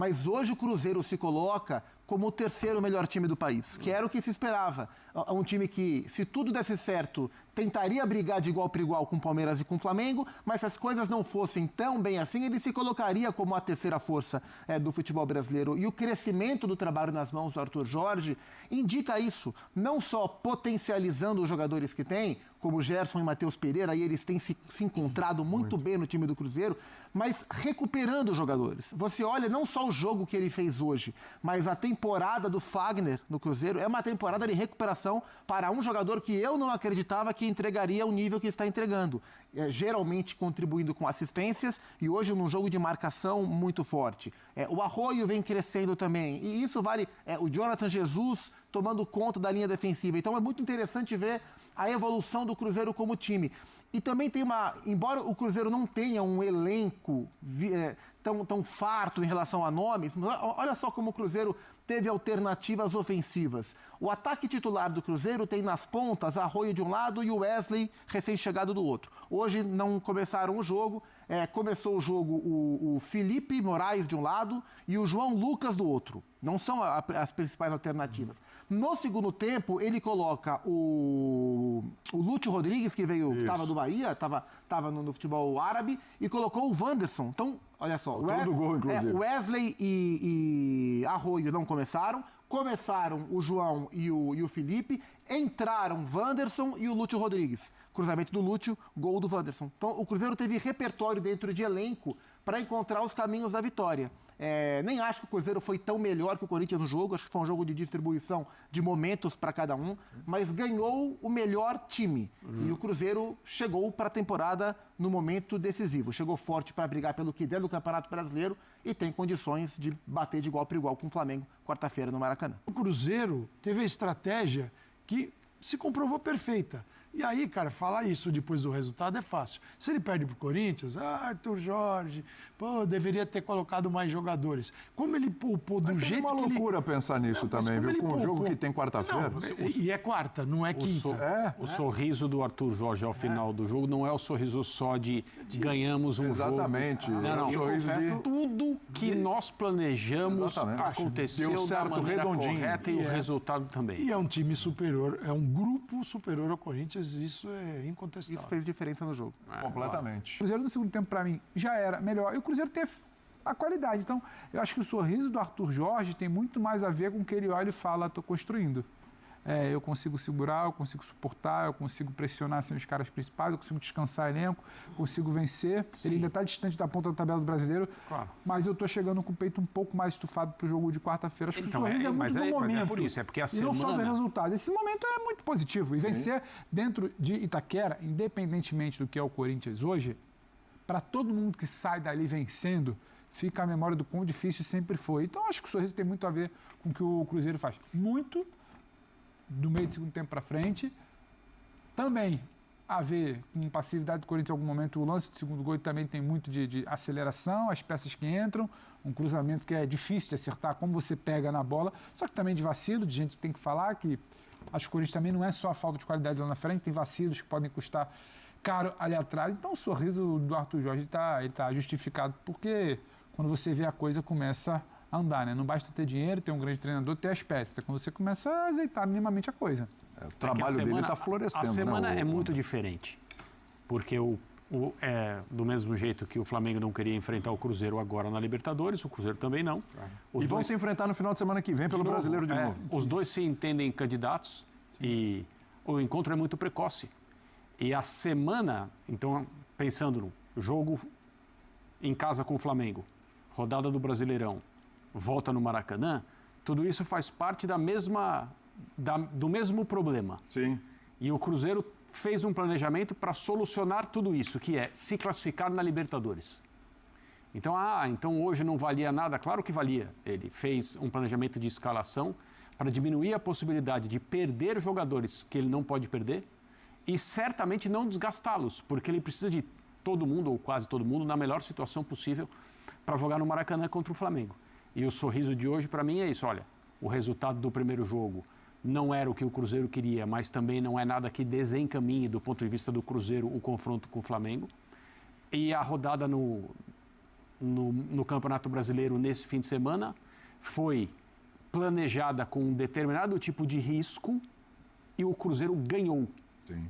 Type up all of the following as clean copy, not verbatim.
Mas hoje o Cruzeiro se coloca como o terceiro melhor time do país, que era o que se esperava. Um time que, se tudo desse certo, tentaria brigar de igual para igual com o Palmeiras e com o Flamengo, mas se as coisas não fossem tão bem assim, ele se colocaria como a terceira força do futebol brasileiro. E o crescimento do trabalho nas mãos do Arthur Jorge indica isso, não só potencializando os jogadores que tem, como Gerson e Matheus Pereira, aí eles têm se encontrado muito bem no time do Cruzeiro, mas recuperando os jogadores. Você olha não só o jogo que ele fez hoje, mas a temporada do Fagner no Cruzeiro é uma temporada de recuperação para um jogador que eu não acreditava que entregaria o nível que está entregando. Geralmente contribuindo com assistências e hoje num jogo de marcação muito forte. O Arroio vem crescendo também e isso vale o Jonathan Jesus tomando conta da linha defensiva. Então é muito interessante ver a evolução do Cruzeiro como time. E também tem embora o Cruzeiro não tenha um elenco tão farto em relação a nomes, olha só como o Cruzeiro teve alternativas ofensivas. O ataque titular do Cruzeiro tem nas pontas Arroio de um lado e o Wesley recém-chegado do outro. Hoje não começaram o jogo, começou o jogo o Felipe Moraes de um lado e o João Lucas do outro. Não são as principais alternativas. No segundo tempo, ele coloca o Lúcio Rodrigues, que estava do Bahia, estava no futebol árabe, e colocou o Wanderson. Então, olha só, Wesley e Arroio não começaram o João e o Felipe, entraram Wanderson e o Lúcio Rodrigues. Cruzamento do Lúcio, gol do Wanderson. Então, o Cruzeiro teve repertório dentro de elenco para encontrar os caminhos da vitória. Nem acho que o Cruzeiro foi tão melhor que o Corinthians no jogo, acho que foi um jogo de distribuição de momentos para cada um, mas ganhou o melhor time. E o Cruzeiro chegou para a temporada no momento decisivo, chegou forte para brigar pelo que der do Campeonato Brasileiro e tem condições de bater de igual para igual com o Flamengo quarta-feira no Maracanã. O Cruzeiro teve a estratégia que se comprovou perfeita. E aí, cara, falar isso depois do resultado é fácil. Se ele perde pro Corinthians, Arthur Jorge, deveria ter colocado mais jogadores. Como ele poupou do jeito que ele... É uma loucura pensar nisso também, viu? Com o jogo que tem quarta-feira. E é quarta, não é quinta. O sorriso do Arthur Jorge ao final do jogo não é o sorriso só de ganhamos um jogo. Exatamente. Não. Tudo que nós planejamos aconteceu da maneira correta e o resultado também. E é um time superior, é um grupo superior ao Corinthians. Isso é incontestável. Isso fez diferença no jogo. Completamente. O Cruzeiro no segundo tempo, para mim, já era melhor. E o Cruzeiro teve a qualidade. Então, eu acho que o sorriso do Arthur Jorge tem muito mais a ver com o que ele olha e fala, estou construindo. Eu consigo segurar, eu consigo suportar, eu consigo pressionar assim, os caras principais, eu consigo descansar elenco, consigo vencer. Sim. Ele ainda está distante da ponta da tabela do Brasileiro, claro. Mas eu estou chegando com o peito um pouco mais estufado para o jogo de quarta-feira. Acho que o sorriso é muito no momento. Mas é por isso, é porque a semana... E não só do resultado. Esse momento é muito positivo. E vencer dentro de Itaquera, independentemente do que é o Corinthians hoje, para todo mundo que sai dali vencendo, fica a memória do quão difícil sempre foi. Então, acho que o sorriso tem muito a ver com o que o Cruzeiro faz. Muito do meio do segundo tempo para frente. Também a ver com passividade do Corinthians em algum momento. O lance do segundo gol também tem muito de aceleração, as peças que entram, um cruzamento que é difícil de acertar, como você pega na bola, só que também de vacilo, de gente que tem que falar que acho que o Corinthians também não é só a falta de qualidade lá na frente, tem vacilos que podem custar caro ali atrás. Então o sorriso do Arthur Jorge ele tá justificado, porque quando você vê a coisa começa a andar, né? Não basta ter dinheiro, ter um grande treinador, ter as peças. Quando você começa a azeitar minimamente a coisa. O trabalho dele está florescendo. A semana é muito diferente, porque do mesmo jeito que o Flamengo não queria enfrentar o Cruzeiro agora na Libertadores, o Cruzeiro também não. E vão se enfrentar no final de semana que vem pelo Brasileiro de novo. Os dois se entendem candidatos. Sim. E o encontro é muito precoce. E a semana, então, pensando no jogo em casa com o Flamengo, rodada do Brasileirão, volta no Maracanã, tudo isso faz parte do mesmo problema. Sim. E o Cruzeiro fez um planejamento para solucionar tudo isso, que é se classificar na Libertadores. Então, então hoje não valia nada? Claro que valia. Ele fez um planejamento de escalação para diminuir a possibilidade de perder jogadores que ele não pode perder e certamente não desgastá-los, porque ele precisa de todo mundo, ou quase todo mundo, na melhor situação possível para jogar no Maracanã contra o Flamengo. E o sorriso de hoje, para mim, é isso. Olha, o resultado do primeiro jogo não era o que o Cruzeiro queria, mas também não é nada que desencaminhe, do ponto de vista do Cruzeiro, o confronto com o Flamengo. E a rodada no Campeonato Brasileiro nesse fim de semana foi planejada com um determinado tipo de risco e o Cruzeiro ganhou. Sim.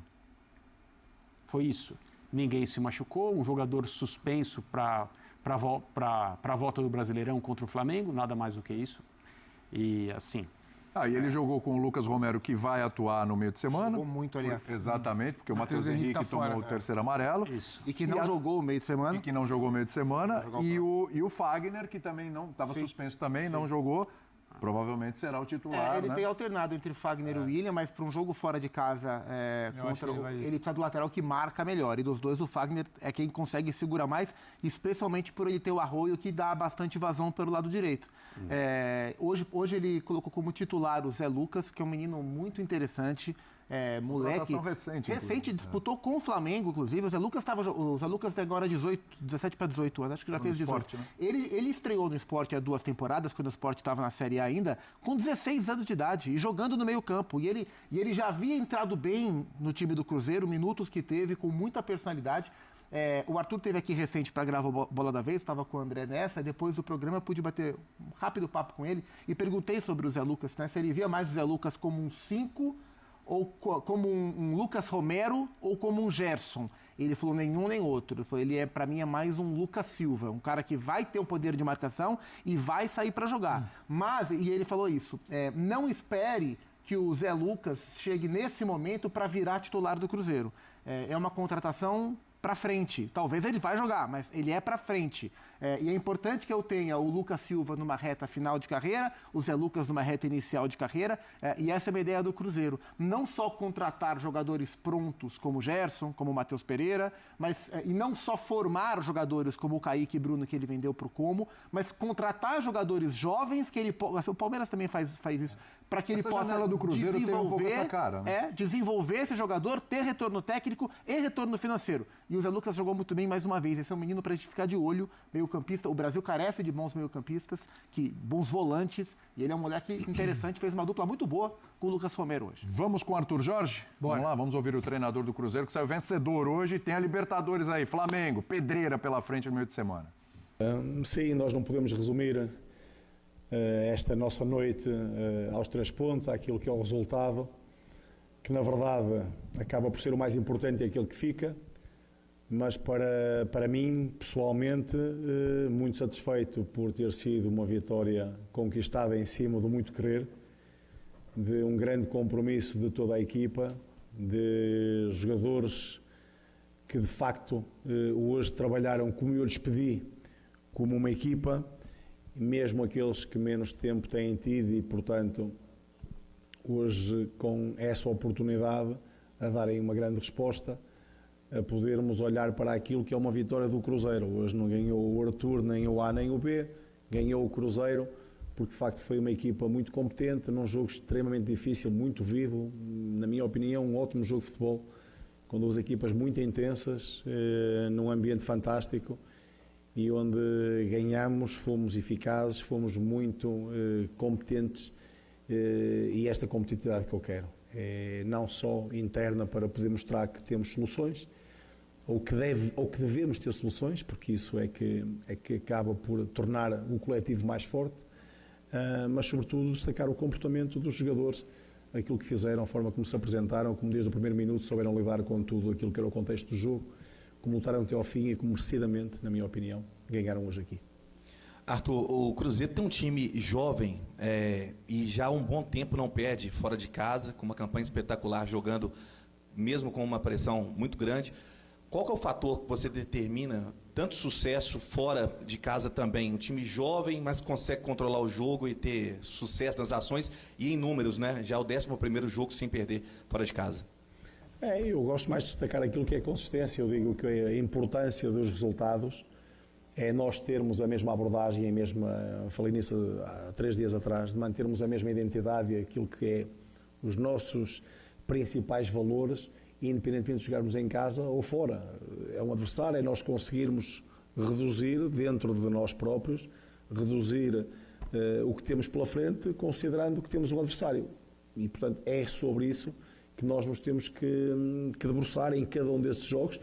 Foi isso. Ninguém se machucou, um jogador suspenso para a volta do Brasileirão contra o Flamengo, nada mais do que isso. E assim... E ele jogou com o Lucas Romero, que vai atuar no meio de semana. Jogou muito, aliás. Exatamente, porque o Matheus Henrique tá tomou fora, o terceiro amarelo. Isso. E que não jogou o meio de semana. E que não jogou o meio de semana. E o Fagner, que também não estava suspenso também, não jogou. Provavelmente será o titular. Ele né? tem alternado entre Fagner e William, mas para um jogo fora de casa, ele precisa do lateral que marca melhor. E dos dois, o Fagner é quem consegue segurar mais, especialmente por ele ter o Arroio, que dá bastante vazão pelo lado direito. Hoje ele colocou como titular o Zé Lucas, que é um menino muito interessante. Moleque recente, disputou com o Flamengo, inclusive. O Zé Lucas tem agora 17 para 18 anos, acho que já fez 18. Sport, né? Ele estreou no Sport há 2 temporadas, quando o Sport estava na Série A ainda, com 16 anos de idade e jogando no meio-campo. E ele já havia entrado bem no time do Cruzeiro, minutos que teve, com muita personalidade. O Arthur esteve aqui recente para gravar o Bola da Vez, estava com o André nessa, e depois do programa eu pude bater um rápido papo com ele e perguntei sobre o Zé Lucas, né, se ele via mais o Zé Lucas como um 5 ou como um Lucas Romero ou como um Gerson. Ele falou nenhum nem outro. Ele falou, para mim é mais um Lucas Silva, um cara que vai ter um poder de marcação e vai sair para jogar. Mas, e ele falou isso, não espere que o Zé Lucas chegue nesse momento para virar titular do Cruzeiro. É uma contratação para frente. Talvez ele vai jogar, mas ele é para frente. E é importante que eu tenha o Lucas Silva numa reta final de carreira, o Zé Lucas numa reta inicial de carreira, e essa é uma ideia do Cruzeiro. Não só contratar jogadores prontos como o Gerson, como o Matheus Pereira, e não só formar jogadores como o Kaique e Bruno, que ele vendeu para o Como, mas contratar jogadores jovens que ele... O Palmeiras também faz isso, para que ele possa do Cruzeiro tem um pouco essa cara, né? Desenvolver esse jogador, ter retorno técnico e retorno financeiro. E o Zé Lucas jogou muito bem mais uma vez. Esse é um menino para a gente ficar de olho, meio-campista. O Brasil carece de bons meio-campistas, bons volantes. E ele é um moleque interessante, fez uma dupla muito boa com o Lucas Romero hoje. Vamos com o Arthur Jorge? Bora. Vamos lá, vamos ouvir o treinador do Cruzeiro, que saiu vencedor hoje. Tem a Libertadores aí, Flamengo, pedreira pela frente no meio de semana. Sim, nós não podemos resumir esta nossa noite aos 3 pontos, àquilo que é o resultado, que na verdade acaba por ser o mais importante e aquilo que fica, mas para mim, pessoalmente, muito satisfeito por ter sido uma vitória conquistada em cima do muito querer, de um grande compromisso de toda a equipa, de jogadores que de facto hoje trabalharam como eu lhes pedi, como uma equipa, mesmo aqueles que menos tempo têm tido e, portanto, hoje com essa oportunidade a darem uma grande resposta, a podermos olhar para aquilo que é uma vitória do Cruzeiro. Hoje não ganhou o Arthur, nem o A nem o B, ganhou o Cruzeiro, porque de facto foi uma equipa muito competente, num jogo extremamente difícil, muito vivo, na minha opinião, um ótimo jogo de futebol, com 2 equipas muito intensas, num ambiente fantástico, e onde ganhamos, fomos eficazes, fomos muito competentes, e esta competitividade que eu quero, não só interna para poder mostrar que temos soluções, ou que devemos ter soluções, porque isso é que acaba por tornar o coletivo mais forte, mas sobretudo destacar o comportamento dos jogadores, aquilo que fizeram, a forma como se apresentaram, como desde o primeiro minuto souberam lidar com tudo aquilo que era o contexto do jogo, como lutaram até ao fim e como merecidamente, na minha opinião, ganharam hoje aqui. Arthur, o Cruzeiro tem um time jovem e já há um bom tempo não perde fora de casa, com uma campanha espetacular, jogando mesmo com uma pressão muito grande. Qual que é o fator que você determina tanto sucesso fora de casa também? Um time jovem, mas consegue controlar o jogo e ter sucesso nas ações e em números, né? Já é o 11º jogo sem perder fora de casa. Eu gosto mais de destacar aquilo que é consistência. Eu digo que a importância dos resultados é nós termos a mesma abordagem, a mesma, falei nisso há 3 dias atrás, de mantermos a mesma identidade e aquilo que é os nossos principais valores, independentemente de jogarmos em casa ou fora. É um adversário, é nós conseguirmos reduzir dentro de nós próprios, reduzir o que temos pela frente, considerando que temos um adversário. E, portanto, é sobre isso que nós nos temos que debruçar em cada um desses jogos,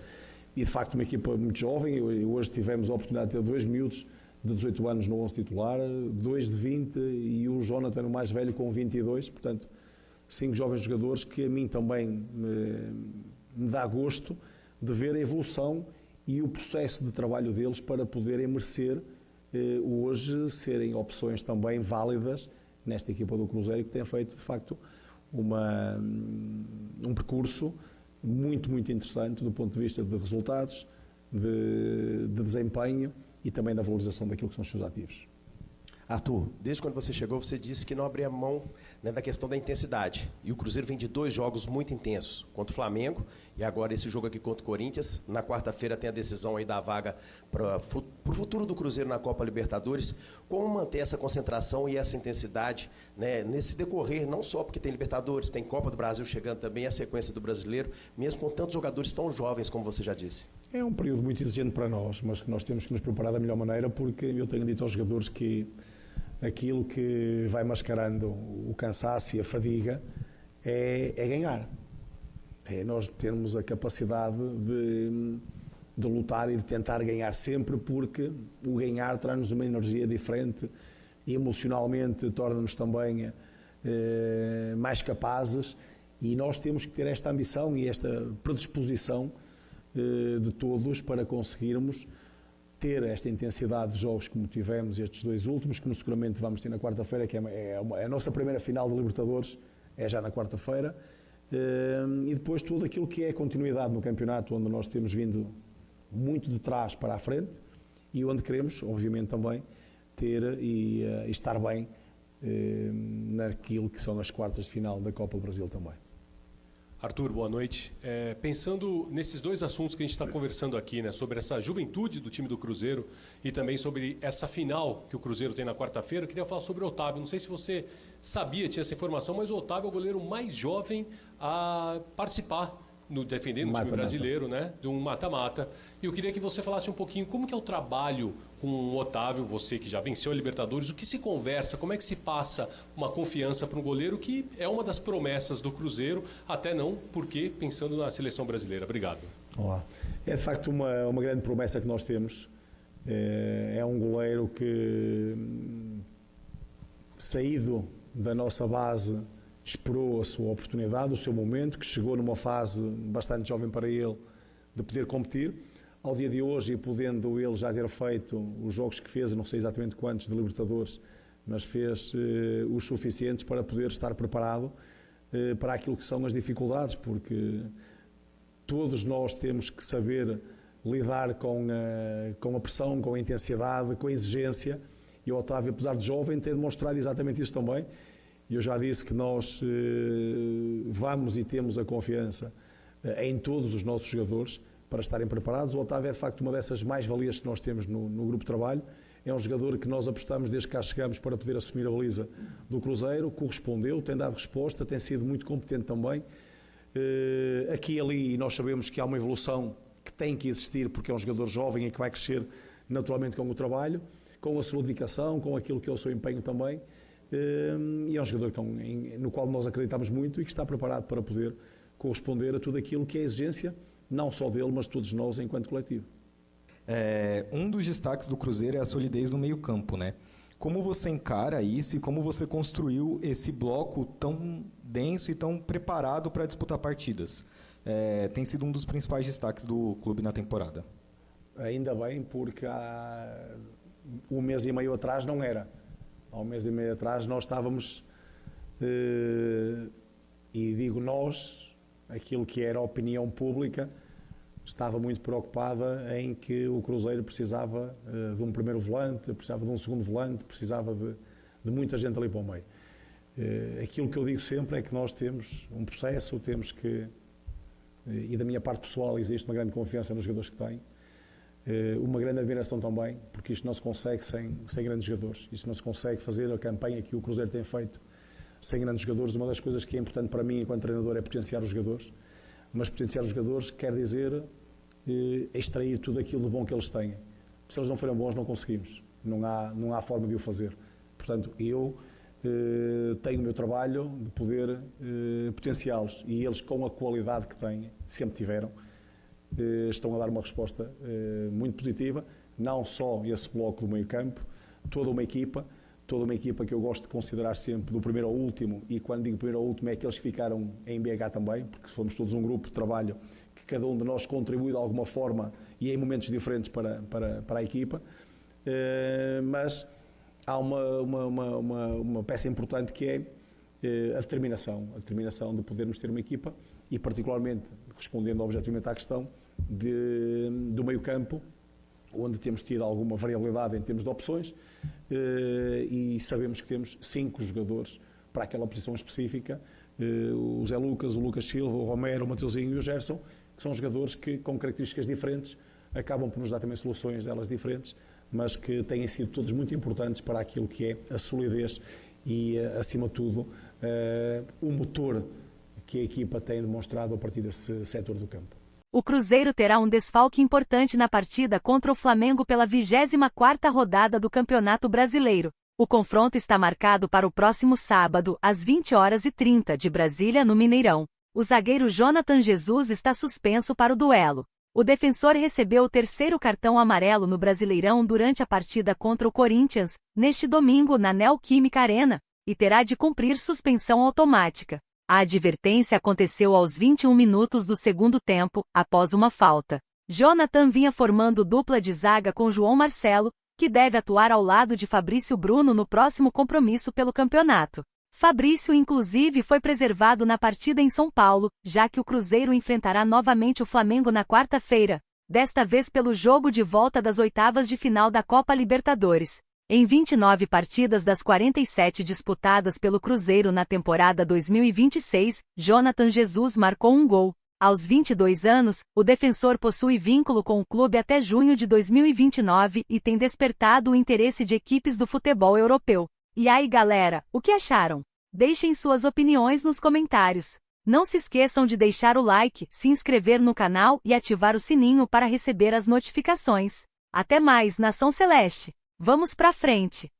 e de facto uma equipa muito jovem. Hoje tivemos a oportunidade de ter 2 miúdos de 18 anos no 11 titular, 2 de 20 e o Jonathan, o mais velho, com 22, portanto 5 jovens jogadores que a mim também me dá gosto de ver a evolução e o processo de trabalho deles para poderem merecer hoje serem opções também válidas nesta equipa do Cruzeiro, que tem feito de facto um percurso muito, muito interessante do ponto de vista de resultados, de desempenho e também da valorização daquilo que são os seus ativos. Arthur, desde quando você chegou, você disse que não abria mão, né, da questão da intensidade. E o Cruzeiro vem de 2 jogos muito intensos, contra o Flamengo e agora esse jogo aqui contra o Corinthians. Na quarta-feira tem a decisão aí da vaga para o futuro do Cruzeiro na Copa Libertadores. Como manter essa concentração e essa intensidade, né, nesse decorrer, não só porque tem Libertadores, tem Copa do Brasil chegando também, a sequência do Brasileiro, mesmo com tantos jogadores tão jovens, como você já disse? É um período muito exigente para nós, mas que nós temos que nos preparar da melhor maneira, porque eu tenho dito aos jogadores que aquilo que vai mascarando o cansaço e a fadiga é ganhar. É nós termos a capacidade de lutar e de tentar ganhar sempre, porque o ganhar traz-nos uma energia diferente e emocionalmente torna-nos também mais capazes, e nós temos que ter esta ambição e esta predisposição de todos para conseguirmos ter esta intensidade de jogos como tivemos estes 2 últimos, que seguramente vamos ter na quarta-feira, que é a nossa primeira final de Libertadores, é já na quarta-feira, e depois tudo aquilo que é a continuidade no campeonato, onde nós temos vindo muito de trás para a frente e onde queremos, obviamente, também ter e estar bem naquilo que são as quartas de final da Copa do Brasil também. Arthur, boa noite. Pensando nesses 2 assuntos que a gente está conversando aqui, né, sobre essa juventude do time do Cruzeiro e também sobre essa final que o Cruzeiro tem na quarta-feira, eu queria falar sobre o Otávio. Não sei se você sabia, tinha essa informação, mas o Otávio é o goleiro mais jovem a participar, defendendo o time brasileiro, né, de um mata-mata. E eu queria que você falasse um pouquinho como que é o trabalho com o Otávio, você que já venceu a Libertadores, o que se conversa, como é que se passa uma confiança para um goleiro que é uma das promessas do Cruzeiro, até não porque pensando na seleção brasileira. Obrigado. Olá. É de facto uma grande promessa que nós temos. É um goleiro que, saído da nossa base, esperou a sua oportunidade, o seu momento, que chegou numa fase bastante jovem para ele de poder competir. Ao dia de hoje, e podendo ele já ter feito os jogos que fez, não sei exatamente quantos de Libertadores, mas fez os suficientes para poder estar preparado para aquilo que são as dificuldades, porque todos nós temos que saber lidar com a pressão, com a intensidade, com a exigência, e o Otávio, apesar de jovem, tem demonstrado exatamente isso também. E eu já disse que nós vamos e temos a confiança em todos os nossos jogadores para estarem preparados. O Otávio é de facto uma dessas mais-valias que nós temos no grupo de trabalho. É um jogador que nós apostamos desde que cá chegamos para poder assumir a baliza do Cruzeiro, correspondeu, tem dado resposta, tem sido muito competente também. Aqui e ali nós sabemos que há uma evolução que tem que existir, porque é um jogador jovem e que vai crescer naturalmente com o trabalho, com a sua dedicação, com aquilo que é o seu empenho também. E é um jogador no qual nós acreditamos muito e que está preparado para poder corresponder a tudo aquilo que é a exigência, não só dele, mas de todos nós enquanto coletivo. Um dos destaques do Cruzeiro é a solidez no meio-campo, né? Como você encara isso e como você construiu esse bloco tão denso e tão preparado para disputar partidas? Tem sido um dos principais destaques do clube na temporada. Ainda bem, porque há um mês e meio atrás não era. Há um mês e meio atrás nós estávamos, e digo nós, aquilo que era a opinião pública, estava muito preocupada em que o Cruzeiro precisava de um primeiro volante, precisava de um segundo volante, precisava de muita gente ali para o meio. Aquilo que eu digo sempre é que nós temos um processo, temos que, e da minha parte pessoal existe uma grande confiança nos jogadores que têm, uma grande admiração também, porque isto não se consegue sem grandes jogadores, isto não se consegue fazer a campanha que o Cruzeiro tem feito sem grandes jogadores. Uma das coisas que é importante para mim enquanto treinador é potenciar os jogadores, mas potenciar os jogadores quer dizer extrair tudo aquilo de bom que eles têm. Se eles não forem bons, não conseguimos, não há forma de o fazer. Portanto, eu tenho o meu trabalho de poder potenciá-los, e eles, com a qualidade que têm, sempre tiveram, estão a dar uma resposta muito positiva, não só esse bloco do meio campo, toda uma equipa que eu gosto de considerar sempre do primeiro ao último, e quando digo primeiro ao último é aqueles que ficaram em BH também, porque somos todos um grupo de trabalho que cada um de nós contribui de alguma forma e em momentos diferentes para a equipa, mas há uma peça importante que é a determinação de podermos ter uma equipa e particularmente, respondendo objetivamente à questão do meio campo, onde temos tido alguma variabilidade em termos de opções, e sabemos que temos 5 jogadores para aquela posição específica, o Zé Lucas, o Lucas Silva, o Romero, o Mateuzinho e o Gerson, que são jogadores que com características diferentes acabam por nos dar também soluções delas diferentes, mas que têm sido todos muito importantes para aquilo que é a solidez e, acima de tudo, o motor que a equipa tem demonstrado a partir desse setor do campo. O Cruzeiro terá um desfalque importante na partida contra o Flamengo pela 24ª rodada do Campeonato Brasileiro. O confronto está marcado para o próximo sábado, às 20h30 de Brasília, no Mineirão. O zagueiro Jonathan Jesus está suspenso para o duelo. O defensor recebeu o 3º cartão amarelo no Brasileirão durante a partida contra o Corinthians, neste domingo na Neoquímica Arena, e terá de cumprir suspensão automática. A advertência aconteceu aos 21 minutos do segundo tempo, após uma falta. Jonathan vinha formando dupla de zaga com João Marcelo, que deve atuar ao lado de Fabrício Bruno no próximo compromisso pelo campeonato. Fabrício, inclusive, foi preservado na partida em São Paulo, já que o Cruzeiro enfrentará novamente o Flamengo na quarta-feira, desta vez pelo jogo de volta das oitavas de final da Copa Libertadores. Em 29 partidas das 47 disputadas pelo Cruzeiro na temporada 2026, Jonathan Jesus marcou um gol. Aos 22 anos, o defensor possui vínculo com o clube até junho de 2029 e tem despertado o interesse de equipes do futebol europeu. E aí, galera, o que acharam? Deixem suas opiniões nos comentários. Não se esqueçam de deixar o like, se inscrever no canal e ativar o sininho para receber as notificações. Até mais, Nação Celeste! Vamos pra frente!